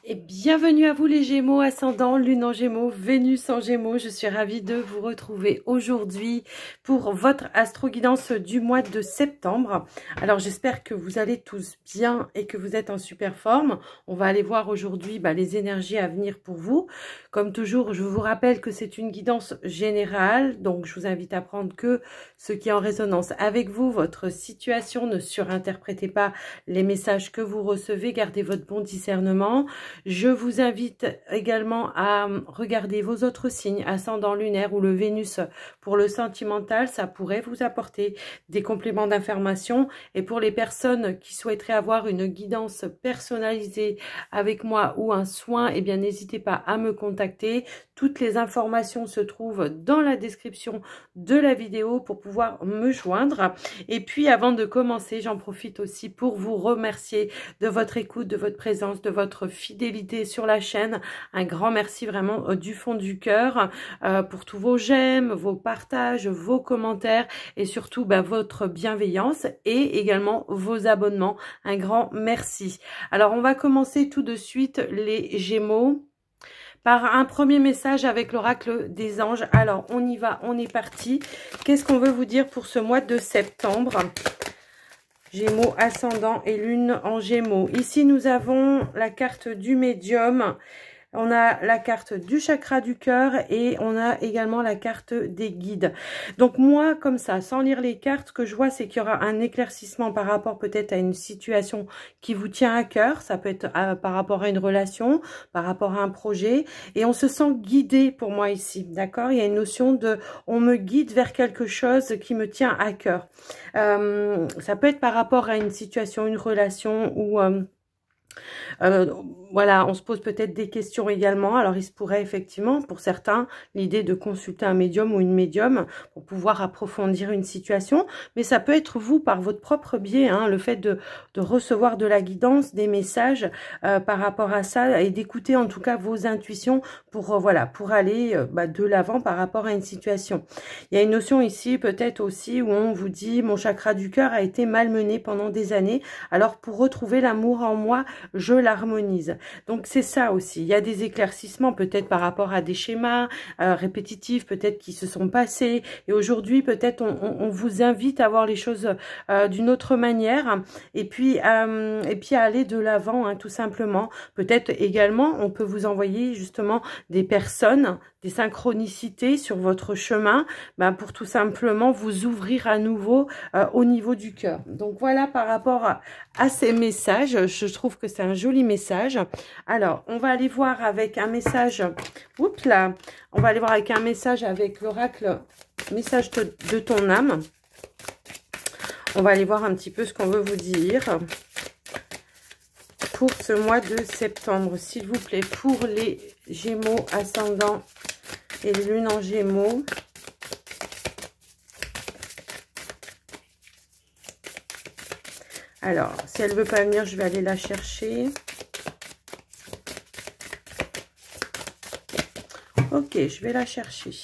Et bienvenue à vous les Gémeaux, ascendant, lune en Gémeaux, Vénus en Gémeaux. Je suis ravie de vous retrouver aujourd'hui pour votre astro-guidance du mois de septembre. Alors j'espère que vous allez tous bien et que vous êtes en super forme. On va aller voir aujourd'hui les énergies à venir pour vous. Comme toujours, je vous rappelle que c'est une guidance générale, donc je vous invite à prendre que ce qui est en résonance avec vous, votre situation. Ne surinterprétez pas les messages que vous recevez, gardez votre bon discernement. Je vous invite également à regarder vos autres signes, ascendant lunaire ou le Vénus pour le sentimental. Ça pourrait vous apporter des compléments d'information. Et pour les personnes qui souhaiteraient avoir une guidance personnalisée avec moi ou un soin, eh bien n'hésitez pas à me contacter. Toutes les informations se trouvent dans la description de la vidéo pour pouvoir me joindre. Et puis avant de commencer, j'en profite aussi pour vous remercier de votre écoute, de votre présence, de votre fidélité sur la chaîne. Un grand merci vraiment du fond du cœur pour tous vos j'aime, vos partages, vos commentaires et surtout votre bienveillance et également vos abonnements. Un grand merci. Alors on va commencer tout de suite les Gémeaux par un premier message avec l'oracle des anges. Alors on y va, on est parti. Qu'est-ce qu'on veut vous dire pour ce mois de septembre ? Gémeaux, ascendant et lune en Gémeaux. Ici, nous avons la carte du médium. On a la carte du chakra du cœur et on a également la carte des guides. Donc moi, comme ça, sans lire les cartes, ce que je vois, c'est qu'il y aura un éclaircissement par rapport peut-être à une situation qui vous tient à cœur. Ça peut être par rapport à une relation, par rapport à un projet. Et on se sent guidé pour moi ici, d'accord? Il y a une notion de « on me guide vers quelque chose qui me tient à cœur ». Ça peut être par rapport à une situation, une relation ou... voilà, on se pose peut-être des questions également. Alors, il se pourrait effectivement, pour certains, l'idée de consulter un médium ou une médium pour pouvoir approfondir une situation. Mais ça peut être vous, par votre propre biais, hein, le fait de recevoir de la guidance, des messages par rapport à ça et d'écouter en tout cas vos intuitions pour, voilà, pour aller de l'avant par rapport à une situation. Il y a une notion ici peut-être aussi où on vous dit « mon chakra du cœur a été malmené pendant des années. Alors, pour retrouver l'amour en moi, je l'harmonise ». Donc c'est ça aussi, il y a des éclaircissements peut-être par rapport à des schémas répétitifs peut-être qui se sont passés et aujourd'hui peut-être on vous invite à voir les choses d'une autre manière et puis à aller de l'avant hein, tout simplement. Peut-être également on peut vous envoyer justement des personnes, des synchronicités sur votre chemin pour tout simplement vous ouvrir à nouveau au niveau du cœur. Donc voilà par rapport à ces messages, je trouve que c'est un joli message. Alors, on va aller voir avec un message, oups là, on va aller voir avec un message avec l'oracle, message de ton âme. On va aller voir un petit peu ce qu'on veut vous dire pour ce mois de septembre, s'il vous plaît, pour les Gémeaux, ascendant et lune en Gémeaux. Alors, si elle ne veut pas venir, je vais aller la chercher. Ok, je vais la chercher.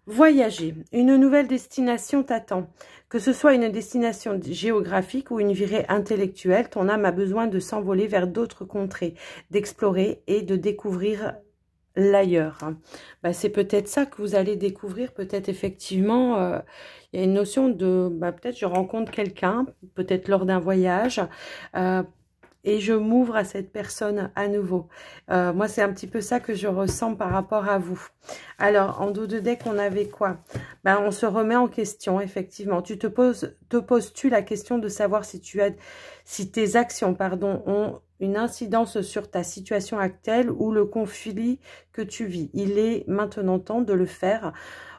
Voyager. Une nouvelle destination t'attend. Que ce soit une destination géographique ou une virée intellectuelle, ton âme a besoin de s'envoler vers d'autres contrées, d'explorer et de découvrir l'ailleurs. C'est peut-être ça que vous allez découvrir, peut-être effectivement, il y a une notion de, peut-être je rencontre quelqu'un, peut-être lors d'un voyage, et je m'ouvre à cette personne à nouveau. Moi, c'est un petit peu ça que je ressens par rapport à vous. Alors, en dos de deck, on avait quoi? On se remet en question, effectivement. Te poses-tu la question de savoir si tes actions, ont une incidence sur ta situation actuelle ou le conflit que tu vis. Il est maintenant temps de le faire.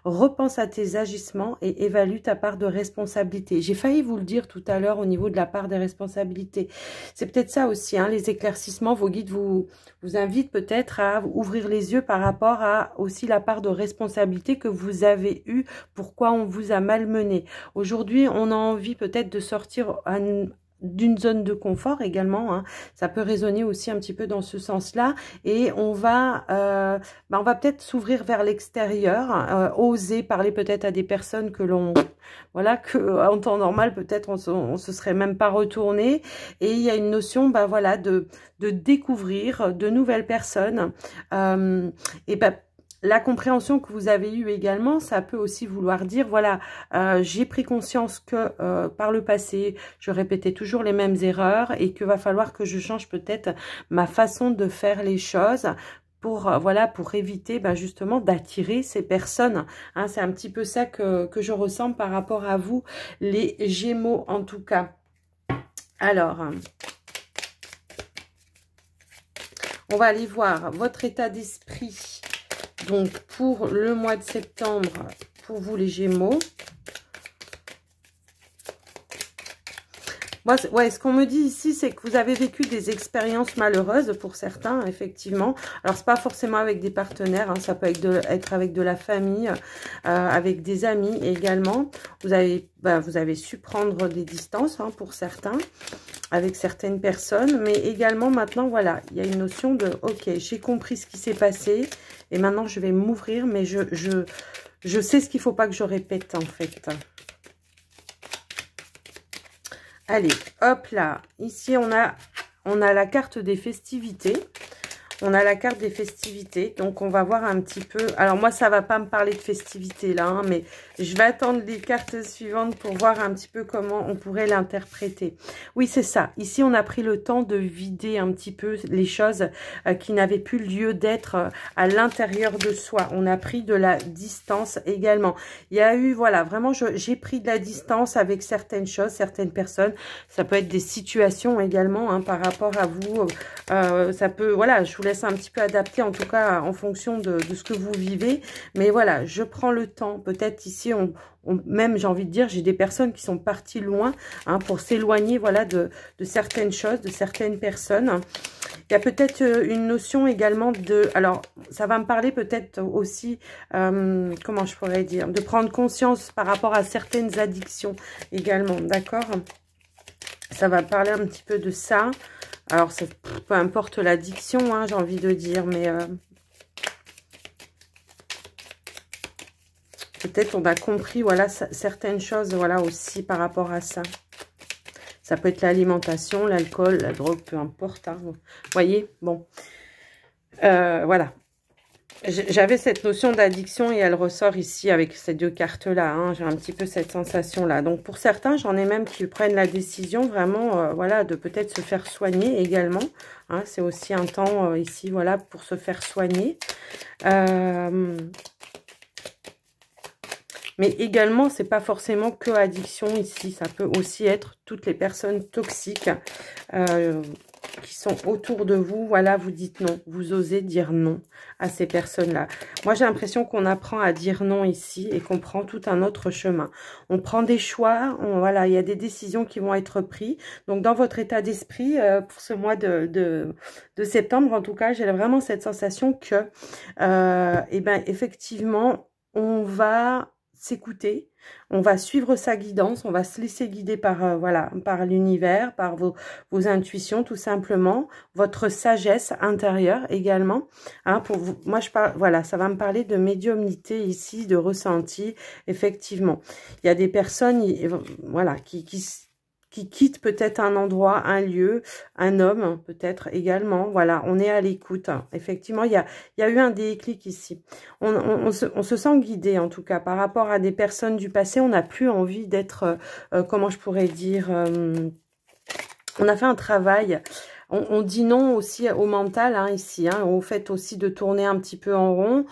Repense à tes agissements et évalue ta part de responsabilité. J'ai failli vous le dire tout à l'heure au niveau de la part des responsabilités. C'est peut-être ça aussi, hein, les éclaircissements. Vos guides vous invitent peut-être à ouvrir les yeux par rapport à aussi la part de responsabilité que vous avez eue, pourquoi on vous a malmené. Aujourd'hui, on a envie peut-être de sortir d'une zone de confort également, hein. Ça peut résonner aussi un petit peu dans ce sens-là, et on va peut-être s'ouvrir vers l'extérieur, oser parler peut-être à des personnes que l'on, voilà, que en temps normal peut-être on se serait même pas retourné, et il y a une notion, voilà, de découvrir de nouvelles personnes, et la compréhension que vous avez eue également, ça peut aussi vouloir dire, voilà, j'ai pris conscience que par le passé, je répétais toujours les mêmes erreurs et qu'il va falloir que je change peut-être ma façon de faire les choses pour, voilà, pour éviter justement d'attirer ces personnes. Hein, c'est un petit peu ça que je ressens par rapport à vous, les Gémeaux en tout cas. Alors, on va aller voir votre état d'esprit. Donc, pour le mois de septembre, pour vous les Gémeaux. Moi, ouais, ce qu'on me dit ici, c'est que vous avez vécu des expériences malheureuses pour certains, effectivement. Alors, c'est pas forcément avec des partenaires, hein, ça peut être avec de la famille, avec des amis également. Vous avez su prendre des distances, hein, pour certains, avec certaines personnes. Mais également, maintenant, voilà, il y a une notion de, ok, j'ai compris ce qui s'est passé et maintenant, je vais m'ouvrir, mais je sais ce qu'il ne faut pas que je répète, en fait. Allez, hop là. Ici, on a la carte des festivités. On a la carte des festivités. Donc, on va voir un petit peu. Alors, moi, ça ne va pas me parler de festivités là, hein, mais je vais attendre les cartes suivantes pour voir un petit peu comment on pourrait l'interpréter. Oui, c'est ça. Ici, on a pris le temps de vider un petit peu les choses qui n'avaient plus lieu d'être à l'intérieur de soi. On a pris de la distance également. Il y a eu, voilà, vraiment, j'ai pris de la distance avec certaines choses, certaines personnes. Ça peut être des situations également, hein, par rapport à vous. Ça peut, voilà, je vous laisse un petit peu adapter, en tout cas, en fonction de ce que vous vivez. Mais voilà, je prends le temps. Peut-être ici, même, j'ai envie de dire, j'ai des personnes qui sont parties loin, hein, pour s'éloigner, voilà, de certaines choses, de certaines personnes. Il y a peut-être une notion également de... Alors, ça va me parler peut-être aussi, comment je pourrais dire, de prendre conscience par rapport à certaines addictions également, d'accord? Ça va parler un petit peu de ça. Alors, peu importe l'addiction, hein, j'ai envie de dire, mais... peut-être on a compris, voilà, certaines choses, voilà, aussi par rapport à ça. Ça peut être l'alimentation, l'alcool, la drogue, peu importe. Hein. Vous voyez, bon. Voilà. J'avais cette notion d'addiction et elle ressort ici avec ces deux cartes-là. Hein. J'ai un petit peu cette sensation-là. Donc, pour certains, j'en ai même qui prennent la décision vraiment, voilà, de peut-être se faire soigner également. Hein. C'est aussi un temps ici, voilà, pour se faire soigner. Mais également, c'est pas forcément que addiction ici. Ça peut aussi être toutes les personnes toxiques qui sont autour de vous. Voilà, vous dites non. Vous osez dire non à ces personnes-là. Moi, j'ai l'impression qu'on apprend à dire non ici et qu'on prend tout un autre chemin. On prend des choix. Voilà, il y a des décisions qui vont être prises. Donc, dans votre état d'esprit, pour ce mois de septembre, en tout cas, j'ai vraiment cette sensation que, eh ben, effectivement, on va s'écouter, on va suivre sa guidance, on va se laisser guider par voilà, par l'univers, par vos intuitions tout simplement, votre sagesse intérieure également. Hein, pour vous, moi je parle, voilà, ça va me parler de médiumnité ici, de ressenti. Effectivement, il y a des personnes, voilà, qui quittent peut-être un endroit, un lieu, un homme peut-être également. Voilà, on est à l'écoute. Effectivement, il y a eu un déclic ici. On se sent guidé en tout cas par rapport à des personnes du passé. On n'a plus envie d'être, comment je pourrais dire, on a fait un travail. On dit non aussi au mental, hein, ici, hein, au fait aussi de tourner un petit peu en rond.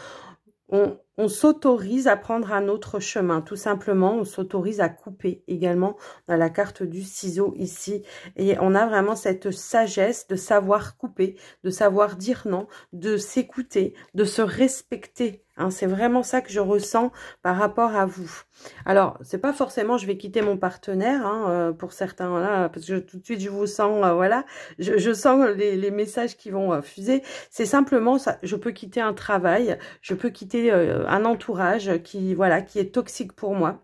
On s'autorise à prendre un autre chemin, tout simplement. On s'autorise à couper également. On a la carte du ciseau ici. Et on a vraiment cette sagesse de savoir couper, de savoir dire non, de s'écouter, de se respecter. Hein, c'est vraiment ça que je ressens par rapport à vous. Alors, c'est pas forcément je vais quitter mon partenaire, hein, pour certains, là, parce que tout de suite je vous sens, voilà, je sens les messages qui vont fuser. C'est simplement ça, je peux quitter un travail, je peux quitter un entourage qui, voilà, qui est toxique pour moi.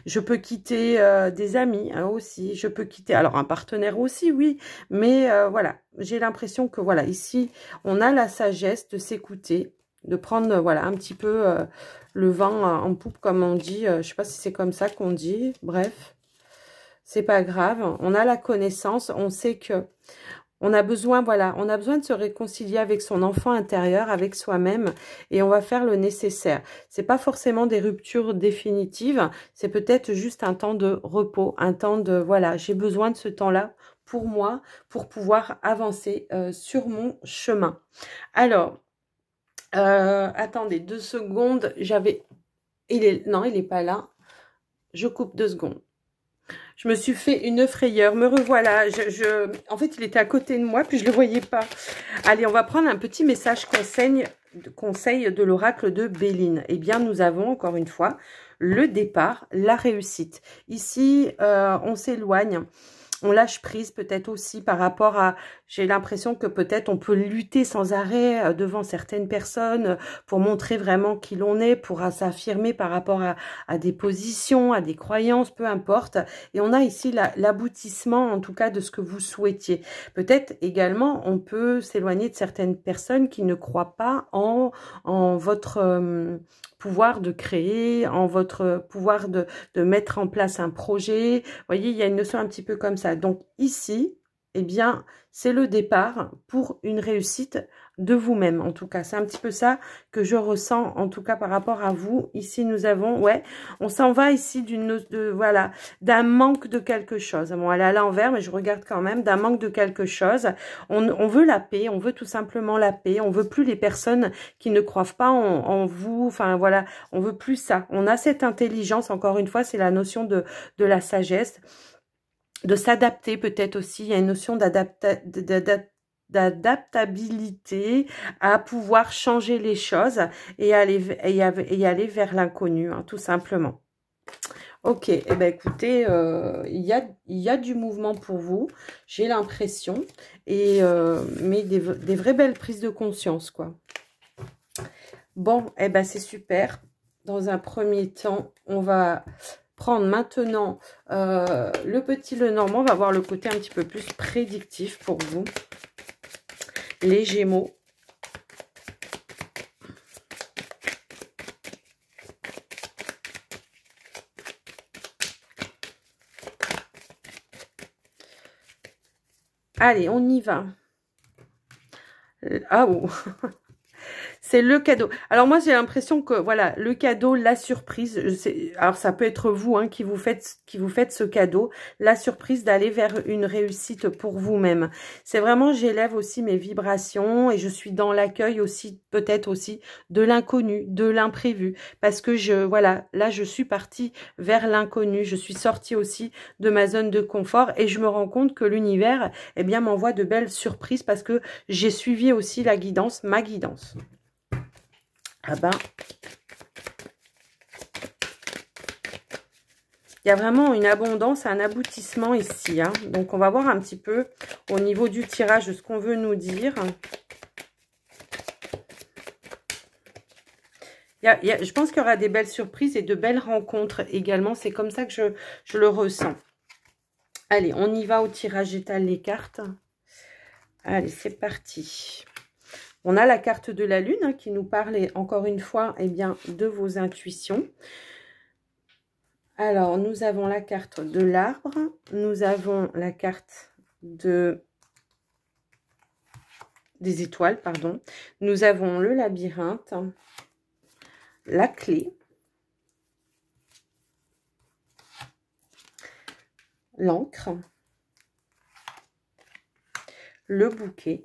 Je peux quitter des amis hein, aussi. Je peux quitter, alors un partenaire aussi, oui. Mais voilà, j'ai l'impression que, voilà, ici, on a la sagesse de s'écouter, de prendre, voilà, un petit peu le vent en poupe, comme on dit. Je sais pas si c'est comme ça qu'on dit. Bref, c'est pas grave. On a la connaissance, on sait que on a besoin, voilà, on a besoin de se réconcilier avec son enfant intérieur, avec soi-même, et on va faire le nécessaire. C'est pas forcément des ruptures définitives, c'est peut-être juste un temps de repos, un temps de, voilà, j'ai besoin de ce temps-là pour moi, pour pouvoir avancer sur mon chemin. Alors, attendez 2 secondes, non, il est pas là. Je coupe 2 secondes. Je me suis fait une frayeur. Me revoilà. En fait, il était à côté de moi, puis je ne le voyais pas. Allez, on va prendre un petit message conseil de l'oracle de Béline. Eh bien, nous avons, encore une fois, le départ, la réussite. Ici, on s'éloigne. On lâche prise peut-être aussi par rapport à, j'ai l'impression que peut-être on peut lutter sans arrêt devant certaines personnes pour montrer vraiment qui l'on est, pour s'affirmer par rapport à des positions, à des croyances, peu importe. Et on a ici l'aboutissement en tout cas de ce que vous souhaitiez. Peut-être également on peut s'éloigner de certaines personnes qui ne croient pas en votre pouvoir de créer, en votre pouvoir de mettre en place un projet. Vous voyez, il y a une notion un petit peu comme ça. Donc ici, eh bien, c'est le départ pour une réussite de vous-même. En tout cas, c'est un petit peu ça que je ressens, en tout cas par rapport à vous. Ici, nous avons, ouais, on s'en va ici voilà, d'un manque de quelque chose. Bon, elle est à l'envers, mais je regarde quand même, d'un manque de quelque chose. On veut la paix, on veut tout simplement la paix. On veut plus les personnes qui ne croient pas en vous. Enfin, voilà, on veut plus ça. On a cette intelligence, encore une fois, c'est la notion de la sagesse. De s'adapter peut-être aussi, il y a une notion d'adaptabilité à pouvoir changer les choses et aller vers l'inconnu, hein, tout simplement. Ok, eh ben écoutez, il y a du mouvement pour vous, j'ai l'impression, mais des vraies belles prises de conscience, quoi. Bon, eh ben c'est super. Dans un premier temps, on va prendre maintenant le petit Lenormand. On va voir le côté un petit peu plus prédictif pour vous, les Gémeaux. Allez, on y va. Ah oh. C'est le cadeau. Alors moi, j'ai l'impression que, voilà, le cadeau, la surprise, alors ça peut être vous hein, qui vous faites ce cadeau, la surprise d'aller vers une réussite pour vous-même. C'est vraiment, j'élève aussi mes vibrations et je suis dans l'accueil aussi, peut-être aussi, de l'inconnu, de l'imprévu. Parce que voilà, là, je suis partie vers l'inconnu. Je suis sortie aussi de ma zone de confort et je me rends compte que l'univers, eh bien, m'envoie de belles surprises parce que j'ai suivi aussi la guidance, ma guidance. Ah ben, il y a vraiment une abondance, un aboutissement ici. Hein. Donc, on va voir un petit peu au niveau du tirage ce qu'on veut nous dire. Je pense qu'il y aura des belles surprises et de belles rencontres également. C'est comme ça que je le ressens. Allez, on y va au tirage, j'étale les cartes. Allez, c'est parti. On a la carte de la Lune hein, qui nous parle, encore une fois, eh bien, de vos intuitions. Alors, nous avons la carte de l'arbre. Nous avons la carte des étoiles, pardon. Nous avons le labyrinthe, la clé, l'encre, le bouquet.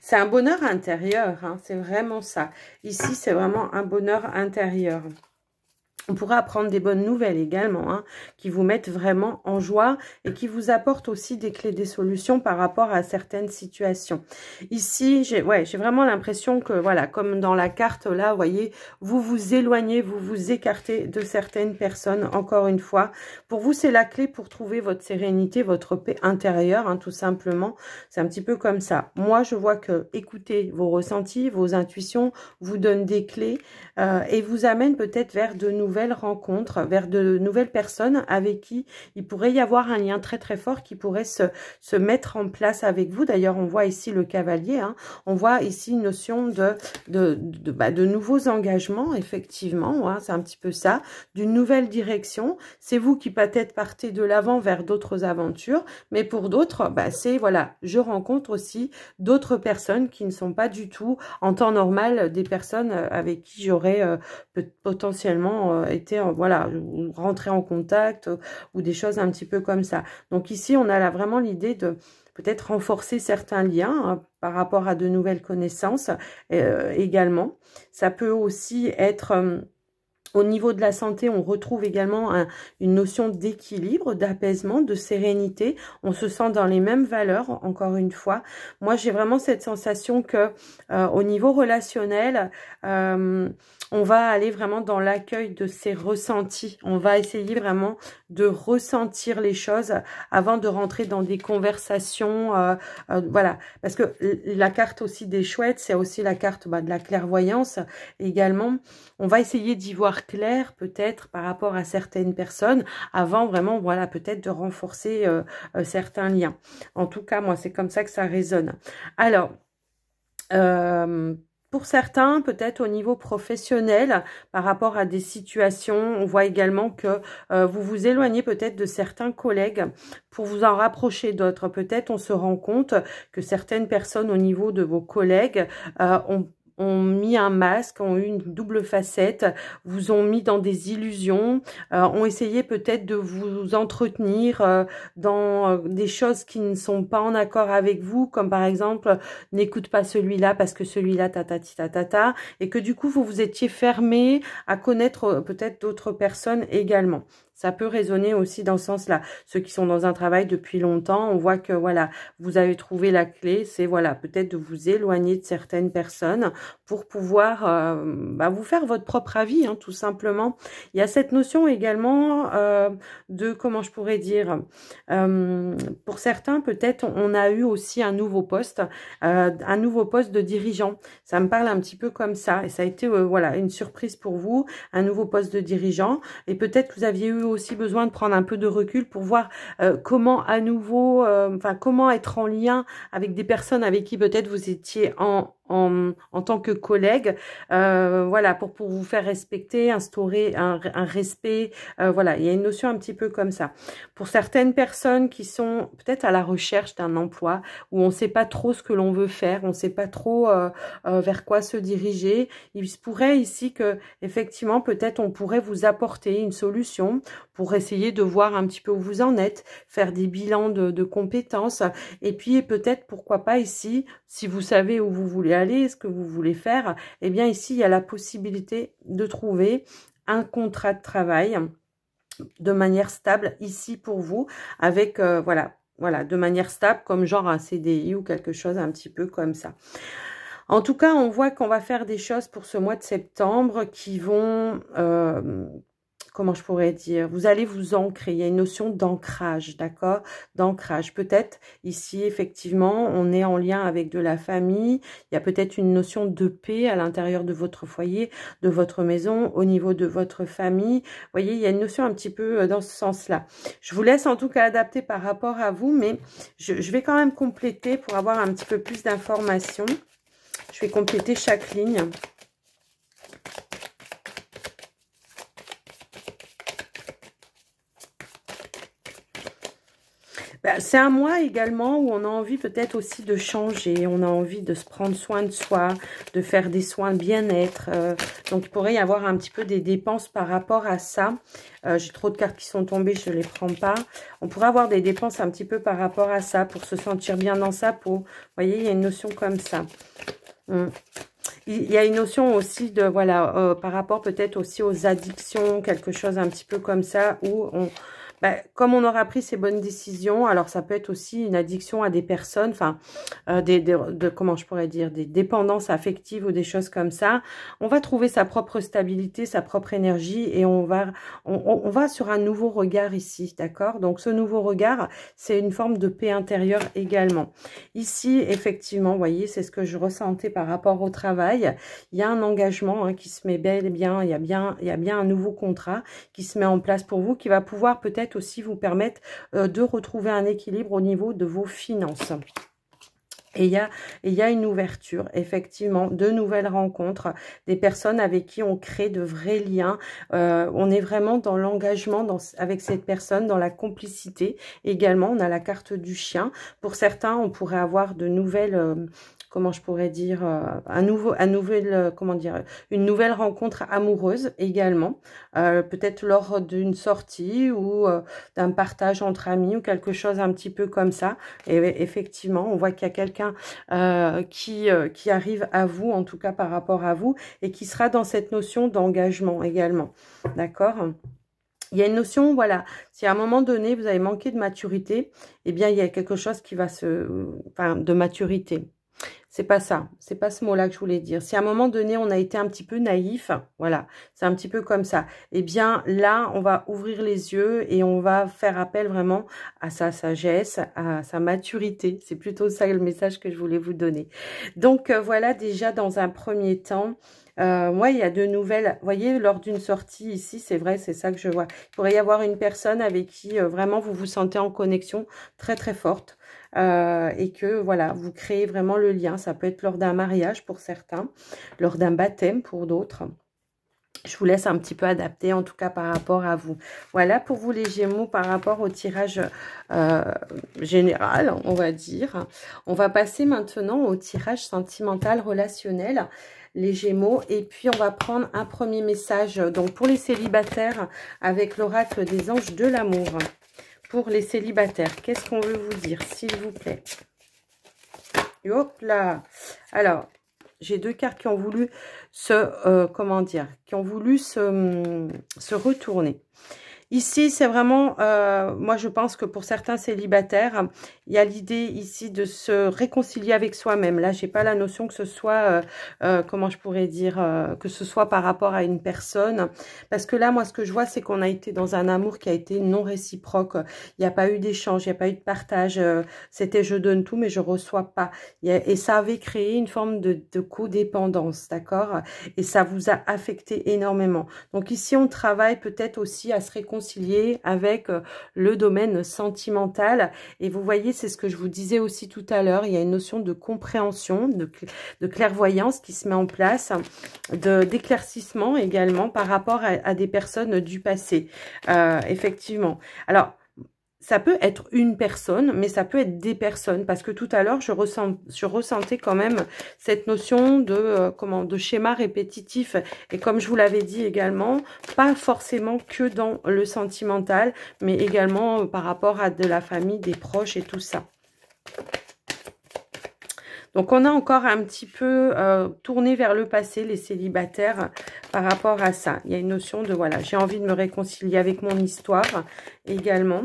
C'est un bonheur intérieur, hein, c'est vraiment ça. Ici, c'est vraiment un bonheur intérieur. On pourra apprendre des bonnes nouvelles également, hein, qui vous mettent vraiment en joie et qui vous apportent aussi des clés, des solutions par rapport à certaines situations. Ici, j'ai vraiment l'impression que, voilà, comme dans la carte, là, vous voyez, vous vous éloignez, vous vous écartez de certaines personnes, encore une fois. Pour vous, c'est la clé pour trouver votre sérénité, votre paix intérieure, hein, tout simplement. C'est un petit peu comme ça. Moi, je vois que écouter vos ressentis, vos intuitions, vous donne des clés et vous amène peut-être vers de nouvelles rencontres, vers de nouvelles personnes avec qui il pourrait y avoir un lien très très fort qui pourrait se mettre en place avec vous. D'ailleurs, on voit ici le cavalier, hein. On voit ici une notion de nouveaux engagements, effectivement, hein, c'est un petit peu ça, d'une nouvelle direction. C'est vous qui peut-être partez de l'avant vers d'autres aventures, mais pour d'autres, c'est, voilà, je rencontre aussi d'autres personnes qui ne sont pas du tout en temps normal des personnes avec qui j'aurais potentiellement été, voilà, rentrer en contact ou des choses un petit peu comme ça. Donc ici, on a là vraiment l'idée de peut-être renforcer certains liens hein, par rapport à de nouvelles connaissances également. Ça peut aussi être... au niveau de la santé, on retrouve également une notion d'équilibre, d'apaisement, de sérénité. On se sent dans les mêmes valeurs, encore une fois. Moi, j'ai vraiment cette sensation que au niveau relationnel, on va aller vraiment dans l'accueil de ces ressentis. On va essayer vraiment de ressentir les choses avant de rentrer dans des conversations. Voilà, parce que la carte aussi des chouettes, c'est aussi la carte de la clairvoyance également. On va essayer d'y voir clair peut-être par rapport à certaines personnes avant vraiment, voilà, peut-être de renforcer certains liens. En tout cas, moi, c'est comme ça que ça résonne. Alors, pour certains, peut-être au niveau professionnel, par rapport à des situations, on voit également que vous vous éloignez peut-être de certains collègues pour vous en rapprocher d'autres. Peut-être on se rend compte que certaines personnes au niveau de vos collègues ont mis un masque, ont eu une double facette, vous ont mis dans des illusions, ont essayé peut-être de vous entretenir dans des choses qui ne sont pas en accord avec vous, comme par exemple, n'écoute pas celui-là parce que celui-là tatati tatata, et que du coup, vous vous étiez fermé à connaître peut-être d'autres personnes également. Ça peut résonner aussi dans ce sens-là. Ceux qui sont dans un travail depuis longtemps, on voit que voilà, vous avez trouvé la clé, c'est voilà, peut-être de vous éloigner de certaines personnes pour pouvoir vous faire votre propre avis, hein, tout simplement. Il y a cette notion également de, comment je pourrais dire, pour certains, peut-être on a eu aussi un nouveau poste de dirigeant. Ça me parle un petit peu comme ça, et ça a été voilà, une surprise pour vous, un nouveau poste de dirigeant, et peut-être que vous aviez eu aussi besoin de prendre un peu de recul pour voir comment à nouveau, comment être en lien avec des personnes avec qui peut-être vous étiez en tant que collègue, voilà, pour vous faire respecter, instaurer un respect, voilà, il y a une notion un petit peu comme ça. Pour certaines personnes qui sont peut-être à la recherche d'un emploi, où on ne sait pas trop ce que l'on veut faire, on ne sait pas trop vers quoi se diriger, il se pourrait ici que, effectivement, peut-être on pourrait vous apporter une solution pour essayer de voir un petit peu où vous en êtes, faire des bilans de compétences, et puis peut-être, pourquoi pas ici, si vous savez où vous voulez aller, ce que vous voulez faire, eh bien ici, il y a la possibilité de trouver un contrat de travail de manière stable ici pour vous, avec, voilà, de manière stable, comme genre un CDI ou quelque chose un petit peu comme ça. En tout cas, on voit qu'on va faire des choses pour ce mois de septembre qui vont... comment je pourrais dire, vous allez vous ancrer, il y a une notion d'ancrage, d'accord, d'ancrage. Peut-être ici, effectivement, on est en lien avec de la famille, il y a peut-être une notion de paix à l'intérieur de votre foyer, de votre maison, au niveau de votre famille. Vous voyez, il y a une notion un petit peu dans ce sens-là. Je vous laisse en tout cas adapter par rapport à vous, mais je vais quand même compléter pour avoir un petit peu plus d'informations. Je vais compléter chaque ligne. C'est un mois également où on a envie peut-être aussi de changer, on a envie de se prendre soin de soi, de faire des soins de bien-être. Donc, il pourrait y avoir un petit peu des dépenses par rapport à ça. J'ai trop de cartes qui sont tombées, je ne les prends pas. On pourrait avoir des dépenses un petit peu par rapport à ça pour se sentir bien dans sa peau. Vous voyez, il y a une notion comme ça. Il y a une notion aussi de, voilà, par rapport peut-être aussi aux addictions, quelque chose un petit peu comme ça, où comme on aura pris ces bonnes décisions, alors ça peut être aussi une addiction à des personnes, enfin, comment je pourrais dire, des dépendances affectives ou des choses comme ça. On va trouver sa propre stabilité, sa propre énergie et on va sur un nouveau regard ici, d'accord? Donc ce nouveau regard, c'est une forme de paix intérieure également. Ici, effectivement, vous voyez, c'est ce que je ressentais par rapport au travail. Il y a un engagement hein, qui se met bel et bien, il y a bien un nouveau contrat qui se met en place pour vous, qui va pouvoir peut-être aussi vous permettre de retrouver un équilibre au niveau de vos finances. Et il y a une ouverture, effectivement, de nouvelles rencontres, des personnes avec qui on crée de vrais liens. On est vraiment dans l'engagement avec cette personne, dans la complicité. Également, on a la carte du chien. Pour certains, on pourrait avoir de nouvelles... comment je pourrais dire, une nouvelle rencontre amoureuse également, peut-être lors d'une sortie ou d'un partage entre amis ou quelque chose un petit peu comme ça. Et effectivement, on voit qu'il y a quelqu'un qui arrive à vous, en tout cas par rapport à vous, et qui sera dans cette notion d'engagement également. D'accord ? Il y a une notion, voilà, si à un moment donné, vous avez manqué de maturité, eh bien, il y a quelque chose qui va de maturité. C'est pas ça, c'est pas ce mot-là que je voulais dire. Si à un moment donné, on a été un petit peu naïf, voilà, c'est un petit peu comme ça. Eh bien, là, on va ouvrir les yeux et on va faire appel vraiment à sa sagesse, à sa maturité. C'est plutôt ça le message que je voulais vous donner. Donc, voilà, déjà, dans un premier temps, moi, il y a de nouvelles, vous voyez, lors d'une sortie ici, c'est vrai, c'est ça que je vois. Il pourrait y avoir une personne avec qui vraiment vous vous sentez en connexion très, très forte. Et que voilà, vous créez vraiment le lien. Ça peut être lors d'un mariage pour certains, lors d'un baptême pour d'autres. Je vous laisse un petit peu adapter, en tout cas par rapport à vous. Voilà pour vous les Gémeaux par rapport au tirage général, on va dire. On va passer maintenant au tirage sentimental relationnel, les Gémeaux. Et puis, on va prendre un premier message donc pour les célibataires avec l'oracle des anges de l'amour. Pour les célibataires, qu'est-ce qu'on veut vous dire, s'il vous plaît? Hop là. Alors, j'ai deux cartes qui ont voulu qui ont voulu se retourner. Ici, c'est vraiment, moi je pense que pour certains célibataires, il y a l'idée ici de se réconcilier avec soi-même. Là, j'ai pas la notion que ce soit, comment je pourrais dire, que ce soit par rapport à une personne. Parce que là, moi, ce que je vois, c'est qu'on a été dans un amour qui a été non réciproque. Il n'y a pas eu d'échange, il n'y a pas eu de partage. C'était je donne tout, mais je reçois pas. Et ça avait créé une forme de codépendance, d'accord? Et ça vous a affecté énormément. Donc ici, on travaille peut-être aussi à se réconcilier avec le domaine sentimental. Et vous voyez, c'est ce que je vous disais aussi tout à l'heure, il y a une notion de compréhension, de clairvoyance qui se met en place, d'éclaircissement également par rapport à des personnes du passé. Effectivement. Alors, ça peut être une personne, mais ça peut être des personnes, parce que tout à l'heure, je ressentais quand même cette notion de schéma répétitif. Et comme je vous l'avais dit également, pas forcément que dans le sentimental, mais également par rapport à de la famille, des proches et tout ça. Donc, on a encore un petit peu tourné vers le passé, les célibataires, par rapport à ça. Il y a une notion de, voilà, j'ai envie de me réconcilier avec mon histoire également.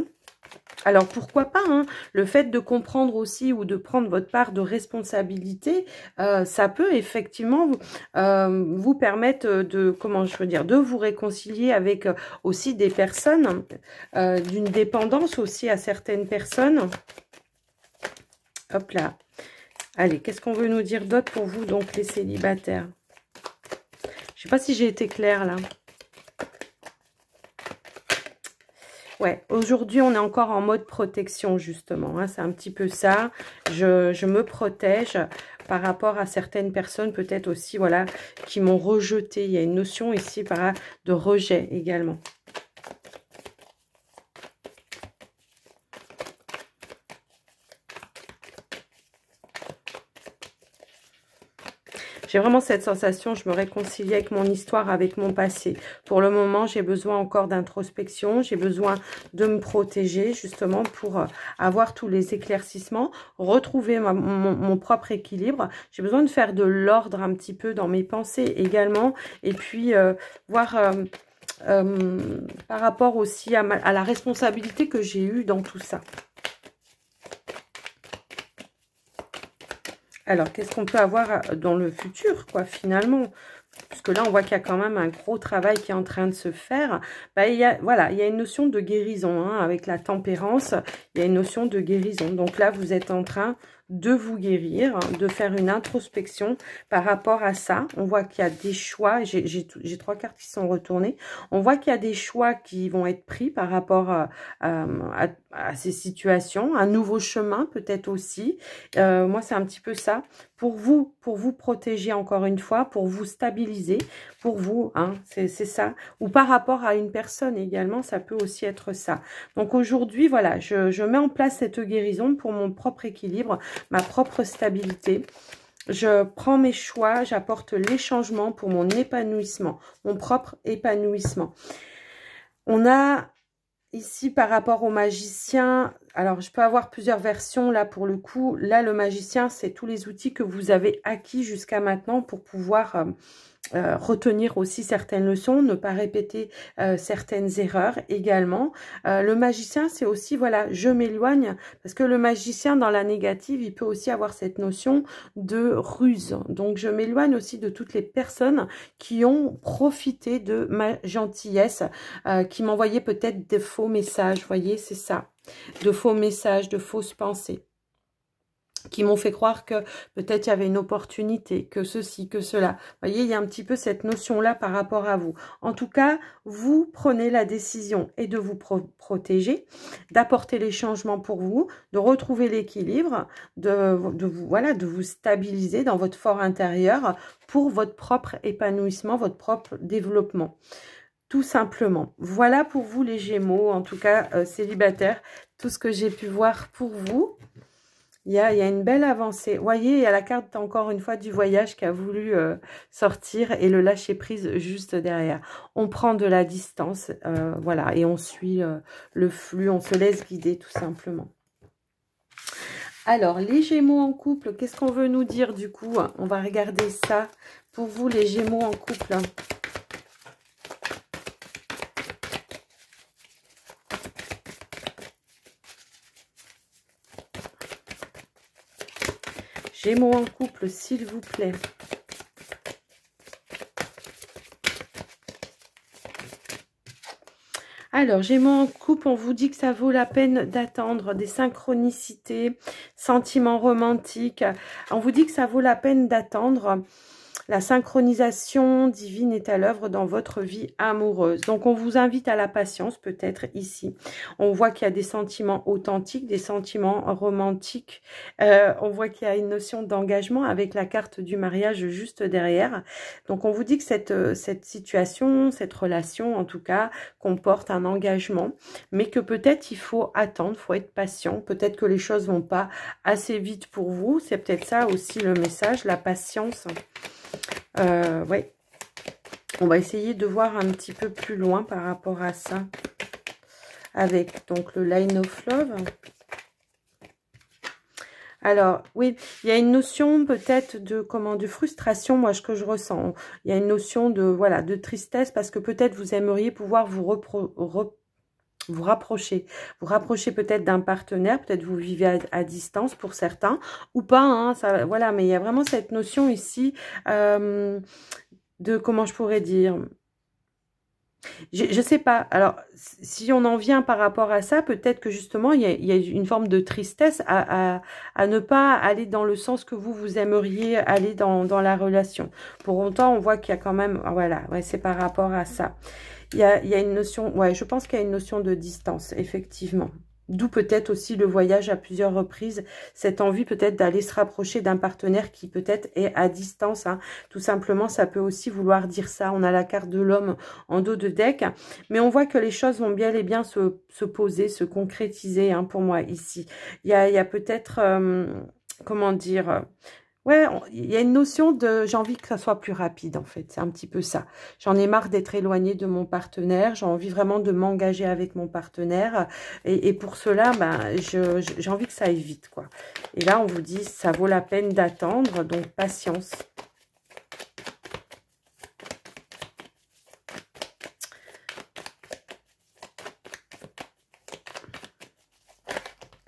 Alors, pourquoi pas, hein, le fait de comprendre aussi ou de prendre votre part de responsabilité, ça peut effectivement vous permettre de vous réconcilier avec aussi des personnes, d'une dépendance aussi à certaines personnes. Hop là. Allez, qu'est-ce qu'on veut nous dire d'autre pour vous, donc, les célibataires? Je ne sais pas si j'ai été claire, là. Ouais, aujourd'hui, on est encore en mode protection, justement. Hein, c'est un petit peu ça. Je me protège par rapport à certaines personnes, peut-être aussi, voilà, qui m'ont rejeté. Il y a une notion ici de rejet également. J'ai vraiment cette sensation, je me réconcilie avec mon histoire, avec mon passé. Pour le moment, j'ai besoin encore d'introspection, j'ai besoin de me protéger justement pour avoir tous les éclaircissements, retrouver mon propre équilibre. J'ai besoin de faire de l'ordre un petit peu dans mes pensées également, et puis voir par rapport aussi à la responsabilité que j'ai eue dans tout ça. Alors, qu'est-ce qu'on peut avoir dans le futur, quoi, finalement? Parce que là, on voit qu'il y a quand même un gros travail qui est en train de se faire. Bah, voilà, il y a une notion de guérison, hein, avec la tempérance. Il y a une notion de guérison. Donc là, vous êtes en train de vous guérir, de faire une introspection par rapport à ça. On voit qu'il y a des choix. J'ai 3 cartes qui sont retournées. On voit qu'il y a des choix qui vont être pris par rapport à ces situations. Un nouveau chemin peut-être aussi. Moi, c'est un petit peu ça. Pour vous protéger encore une fois, pour vous stabiliser, pour vous, hein, c'est ça. Ou par rapport à une personne également, ça peut aussi être ça. Donc aujourd'hui, voilà, je mets en place cette guérison pour mon propre équilibre, ma propre stabilité. Je prends mes choix, j'apporte les changements pour mon épanouissement, mon propre épanouissement. On a ici, par rapport au magicien, alors je peux avoir plusieurs versions là pour le coup. Là, le magicien, c'est tous les outils que vous avez acquis jusqu'à maintenant pour pouvoir retenir aussi certaines leçons, ne pas répéter certaines erreurs également. Le magicien, c'est aussi, voilà, je m'éloigne, parce que le magicien, dans la négative, il peut aussi avoir cette notion de ruse. Donc, je m'éloigne aussi de toutes les personnes qui ont profité de ma gentillesse, qui m'envoyaient peut-être des faux messages, vous voyez, c'est ça, de faux messages, de fausses pensées, qui m'ont fait croire que peut-être il y avait une opportunité, que ceci, que cela. Vous voyez, il y a un petit peu cette notion-là par rapport à vous. En tout cas, vous prenez la décision et de vous protéger, d'apporter les changements pour vous, de retrouver l'équilibre, de vous stabiliser dans votre fort intérieur pour votre propre épanouissement, votre propre développement. Tout simplement. Voilà pour vous les Gémeaux, en tout cas célibataires, tout ce que j'ai pu voir pour vous. Il y a une belle avancée. Vous voyez, il y a la carte, encore une fois, du voyage qui a voulu sortir et le lâcher-prise juste derrière. On prend de la distance, voilà, et on suit le flux, on se laisse guider tout simplement. Alors, les Gémeaux en couple, qu'est-ce qu'on veut nous dire du coup? On va regarder ça pour vous, les Gémeaux en couple. Gémeaux en couple, s'il vous plaît. Alors, Gémeaux en couple, on vous dit que ça vaut la peine d'attendre des synchronicités, sentiments romantiques. On vous dit que ça vaut la peine d'attendre. La synchronisation divine est à l'œuvre dans votre vie amoureuse. Donc, on vous invite à la patience, peut-être, ici. On voit qu'il y a des sentiments authentiques, des sentiments romantiques. On voit qu'il y a une notion d'engagement avec la carte du mariage juste derrière. Donc, on vous dit que cette situation, cette relation, en tout cas, comporte un engagement, mais que peut-être il faut attendre, il faut être patient. Peut-être que les choses vont pas assez vite pour vous. C'est peut-être ça aussi le message, la patience. Ouais, on va essayer de voir un petit peu plus loin par rapport à ça avec donc le Line of Love. Alors oui, il y a une notion peut-être de frustration, moi, ce que je ressens. Il y a une notion de tristesse parce que peut-être vous aimeriez pouvoir vous rapprocher peut-être d'un partenaire, peut-être vous vivez à distance pour certains, ou pas, hein, ça, voilà, mais il y a vraiment cette notion ici de, comment je pourrais dire, je sais pas, alors si on en vient par rapport à ça, peut-être que justement il y a une forme de tristesse à ne pas aller dans le sens que vous aimeriez aller dans la relation. Pour autant, on voit qu'il y a quand même, voilà, ouais, c'est par rapport à ça. Il y a une notion, ouais, je pense qu'il y a une notion de distance, effectivement. D'où peut-être aussi le voyage à plusieurs reprises, cette envie peut-être d'aller se rapprocher d'un partenaire qui peut-être est à distance, hein. Tout simplement, ça peut aussi vouloir dire ça. On a la carte de l'homme en dos de deck, mais on voit que les choses vont bien et bien se poser, se concrétiser, hein, pour moi ici. Il y a peut-être, comment dire... Ouais, il y a une notion de... J'ai envie que ça soit plus rapide, en fait. C'est un petit peu ça. J'en ai marre d'être éloignée de mon partenaire. J'ai envie vraiment de m'engager avec mon partenaire. Et pour cela, ben, j'ai envie que ça aille vite, quoi. Et là, on vous dit, ça vaut la peine d'attendre. Donc, patience.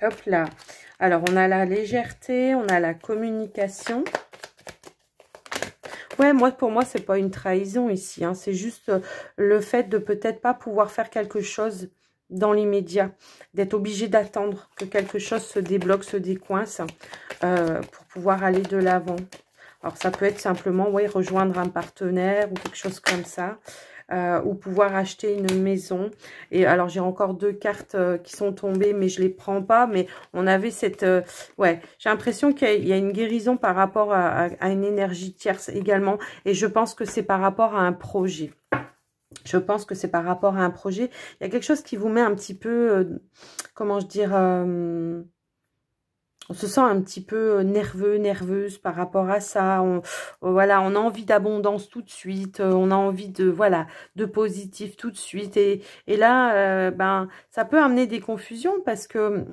Hop là. Alors, on a la légèreté, on a la communication. Ouais, pour moi, c'est pas une trahison ici. Hein. C'est juste le fait de peut-être pas pouvoir faire quelque chose dans l'immédiat. D'être obligé d'attendre que quelque chose se débloque, se décoince pour pouvoir aller de l'avant. Alors, ça peut être simplement, ouais, rejoindre un partenaire ou quelque chose comme ça. Ou pouvoir acheter une maison. Et alors, j'ai encore 2 cartes qui sont tombées, mais je les prends pas. Mais on avait cette... ouais, j'ai l'impression qu'il y a une guérison par rapport à une énergie tierce également. Et je pense que c'est par rapport à un projet. Je pense que c'est par rapport à un projet. Il y a quelque chose qui vous met un petit peu... comment je dire... on se sent un petit peu nerveux, nerveuse par rapport à ça. Voilà, on a envie d'abondance tout de suite. On a envie de, voilà, de positif tout de suite. Et là, ben, ça peut amener des confusions parce que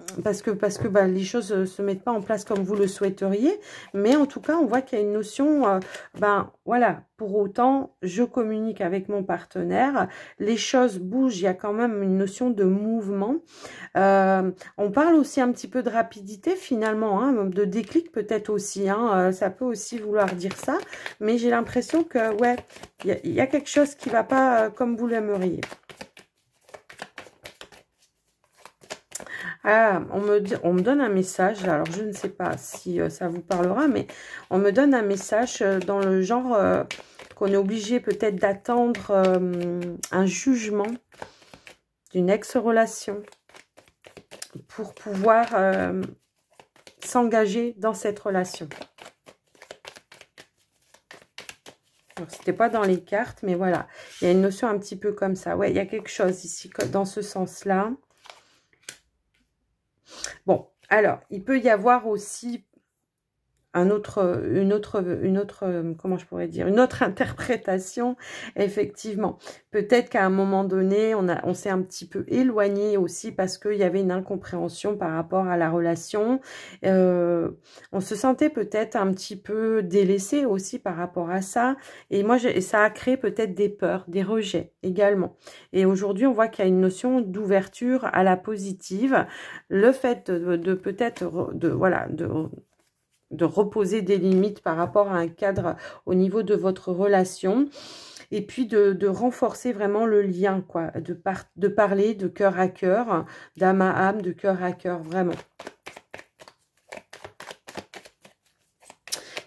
ben, les choses se mettent pas en place comme vous le souhaiteriez. Mais en tout cas, on voit qu'il y a une notion, ben, voilà. Pour autant, je communique avec mon partenaire. Les choses bougent. Il y a quand même une notion de mouvement. On parle aussi un petit peu de rapidité finalement, hein, de déclic peut-être aussi, hein, ça peut aussi vouloir dire ça, mais j'ai l'impression que ouais, il y a quelque chose qui va pas comme vous l'aimeriez. Ah, on me donne un message, alors je ne sais pas si ça vous parlera, mais on me donne un message dans le genre qu'on est obligé peut-être d'attendre un jugement d'une ex-relation pour pouvoir s'engager dans cette relation. C'était pas dans les cartes, mais voilà. Il y a une notion un petit peu comme ça. Ouais, il y a quelque chose ici dans ce sens-là. Bon, alors, il peut y avoir aussi une autre, comment je pourrais dire, une autre interprétation, effectivement. Peut-être qu'à un moment donné, on s'est un petit peu éloigné aussi parce qu'il y avait une incompréhension par rapport à la relation. On se sentait peut-être un petit peu délaissé aussi par rapport à ça. Et moi, ça a créé peut-être des peurs, des rejets également. Et aujourd'hui, on voit qu'il y a une notion d'ouverture à la positive. Le fait de peut-être, voilà, de reposer des limites par rapport à un cadre au niveau de votre relation. Et puis de renforcer vraiment le lien, quoi. De parler de cœur à cœur, d'âme à âme, de cœur à cœur, vraiment.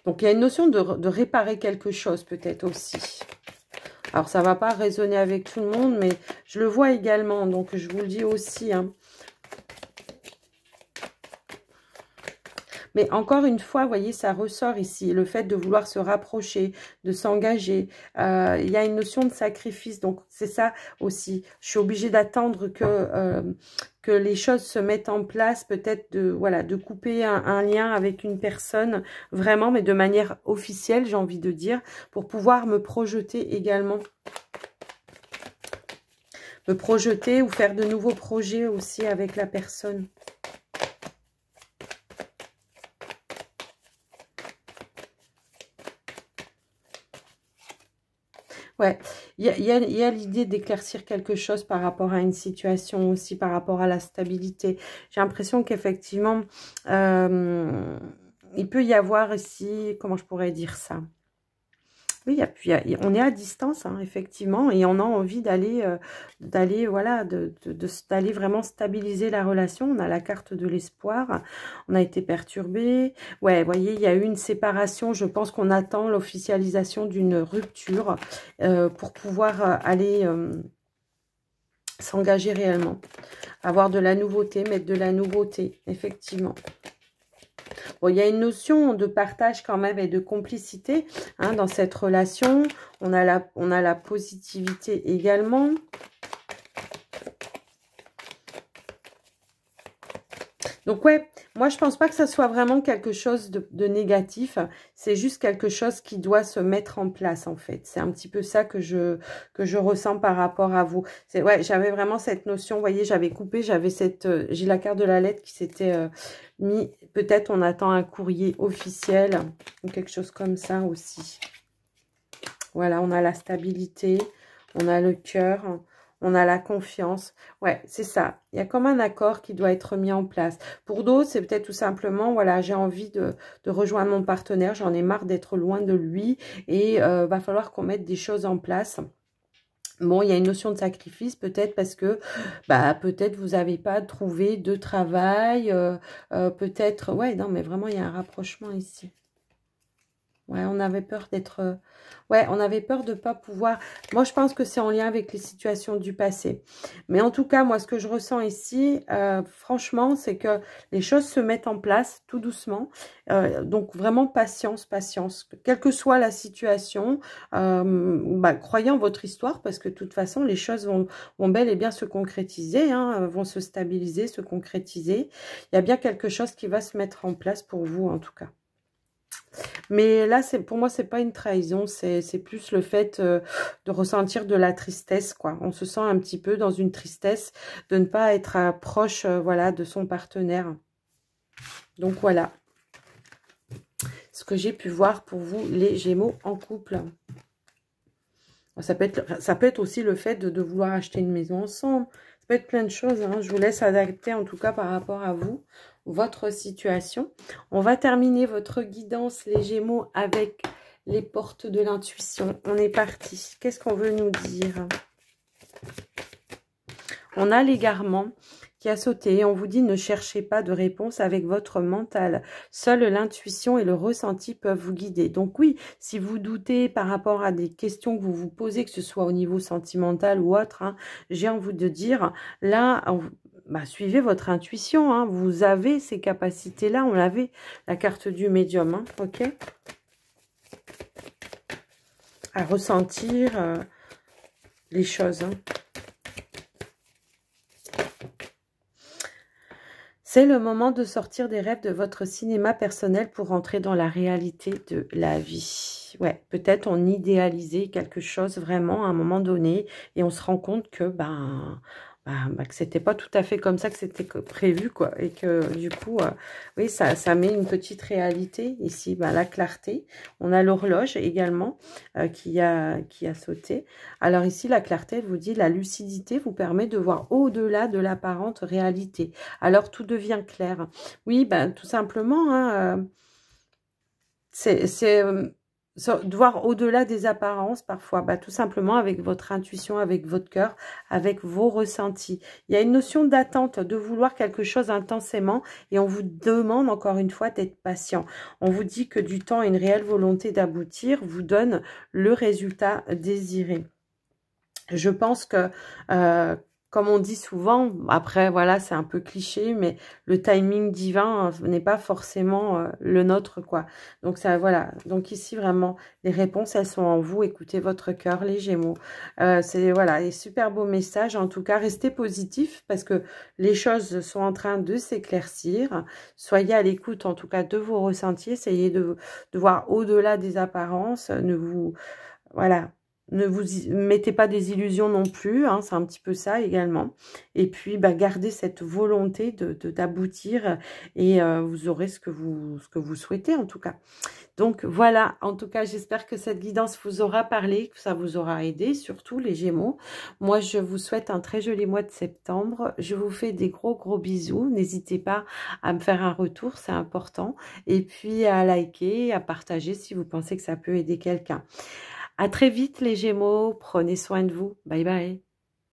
Donc, il y a une notion de réparer quelque chose, peut-être aussi. Alors, ça ne va pas résonner avec tout le monde, mais je le vois également. Donc, je vous le dis aussi, hein. Mais encore une fois, vous voyez, ça ressort ici. Le fait de vouloir se rapprocher, de s'engager. Il y a une notion de sacrifice. Donc, c'est ça aussi. Je suis obligée d'attendre que les choses se mettent en place. Peut-être de couper un lien avec une personne. Vraiment, mais de manière officielle, j'ai envie de dire. Pour pouvoir me projeter également. Me projeter ou faire de nouveaux projets aussi avec la personne. Ouais, il y a l'idée d'éclaircir quelque chose par rapport à une situation aussi, par rapport à la stabilité. J'ai l'impression qu'effectivement, il peut y avoir ici, comment je pourrais dire ça? Oui, on est à distance, hein, effectivement, et on a envie d'aller, voilà, d'aller vraiment stabiliser la relation. On a la carte de l'espoir, on a été perturbé. Ouais, vous voyez, il y a eu une séparation. Je pense qu'on attend l'officialisation d'une rupture pour pouvoir aller s'engager réellement, avoir de la nouveauté, mettre de la nouveauté, effectivement. Bon, il y a une notion de partage quand même et de complicité hein, dans cette relation. On a la positivité également. Donc ouais, moi je pense pas que ça soit vraiment quelque chose de négatif. C'est juste quelque chose qui doit se mettre en place en fait. C'est un petit peu ça que je ressens par rapport à vous. C'est ouais, j'avais vraiment cette notion. Vous voyez, j'avais coupé, j'avais cette, j'ai la carte de la lettre qui s'était mis. Peut-être on attend un courrier officiel ou quelque chose comme ça aussi. Voilà, on a la stabilité, on a le cœur. On a la confiance. Ouais, c'est ça. Il y a comme un accord qui doit être mis en place. Pour d'autres, c'est peut-être tout simplement, voilà, j'ai envie de rejoindre mon partenaire. J'en ai marre d'être loin de lui. Et va falloir qu'on mette des choses en place. Bon, il y a une notion de sacrifice, peut-être parce que, bah, peut-être vous n'avez pas trouvé de travail. Peut-être, ouais, non, mais vraiment, il y a un rapprochement ici. Ouais, on avait peur d'être... Ouais, on avait peur de ne pas pouvoir... Moi, je pense que c'est en lien avec les situations du passé. Mais en tout cas, moi, ce que je ressens ici, franchement, c'est que les choses se mettent en place tout doucement. Donc, vraiment, patience, patience. Quelle que soit la situation, bah, croyez en votre histoire parce que de toute façon, les choses vont bel et bien se concrétiser, hein, vont se stabiliser, se concrétiser. Il y a bien quelque chose qui va se mettre en place pour vous, en tout cas. Mais là, pour moi, c'est pas une trahison, c'est plus le fait de ressentir de la tristesse, quoi. On se sent un petit peu dans une tristesse de ne pas être proche, voilà, de son partenaire. Donc, voilà. Ce que j'ai pu voir pour vous, les Gémeaux en couple. Ça peut être aussi le fait de vouloir acheter une maison ensemble. Ça peut être plein de choses, hein. Je vous laisse adapter, en tout cas, par rapport à vous, votre situation. On va terminer votre guidance, les Gémeaux, avec les portes de l'intuition. On est parti. Qu'est-ce qu'on veut nous dire? On a l'égarement qui a sauté. On vous dit ne cherchez pas de réponse avec votre mental. Seule l'intuition et le ressenti peuvent vous guider. Donc oui, si vous doutez par rapport à des questions que vous vous posez, que ce soit au niveau sentimental ou autre, hein, j'ai envie de dire, là, bah, suivez votre intuition. Hein, vous avez ces capacités-là. On l'avait, la carte du médium. Hein, ok, à ressentir les choses. Hein. C'est le moment de sortir des rêves de votre cinéma personnel pour rentrer dans la réalité de la vie. Ouais, peut-être on idéalisait quelque chose vraiment à un moment donné et on se rend compte que que c'était pas tout à fait comme ça que c'était prévu, quoi. Et que du coup, oui, ça met une petite réalité ici, la clarté. On a l'horloge également qui a sauté. Alors ici, la clarté, elle vous dit, la lucidité vous permet de voir au-delà de l'apparente réalité. Alors tout devient clair. Oui, tout simplement, hein, de voir au-delà des apparences parfois, tout simplement avec votre intuition, avec votre cœur, avec vos ressentis. Il y a une notion d'attente, de vouloir quelque chose intensément et on vous demande encore une fois d'être patient. On vous dit que du temps et une réelle volonté d'aboutir vous donne le résultat désiré. Je pense que... comme on dit souvent, après, voilà, c'est un peu cliché, mais le timing divin n'est pas forcément le nôtre, quoi. Donc, ça, voilà. Donc, ici, vraiment, les réponses, elles sont en vous. Écoutez votre cœur, les Gémeaux. C'est, voilà, des super beaux messages. En tout cas, restez positifs parce que les choses sont en train de s'éclaircir. Soyez à l'écoute, en tout cas, de vos ressentis. Essayez de voir au-delà des apparences. Voilà. Ne vous mettez pas des illusions non plus, hein, c'est un petit peu ça également. Et puis, gardez cette volonté d'aboutir et vous aurez ce que vous souhaitez en tout cas. Donc voilà, en tout cas, j'espère que cette guidance vous aura parlé, que ça vous aura aidé, surtout les Gémeaux. Moi, je vous souhaite un très joli mois de septembre. Je vous fais des gros bisous. N'hésitez pas à me faire un retour, c'est important. Et puis à liker, à partager si vous pensez que ça peut aider quelqu'un. À très vite les Gémeaux, prenez soin de vous. Bye bye.